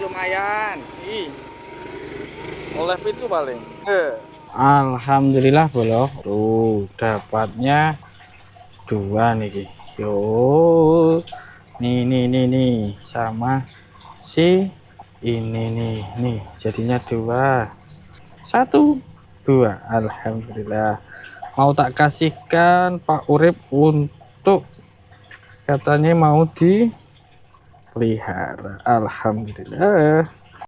lumayan. Ih, oleh itu paling. Alhamdulillah bolo. Tuh, dapatnya dua nih. Yo. Nih sama si ini nih. Jadinya dua. Satu, dua. Alhamdulillah. Mau tak kasihkan Pak Urip untuk katanya mau dipelihara. Alhamdulillah.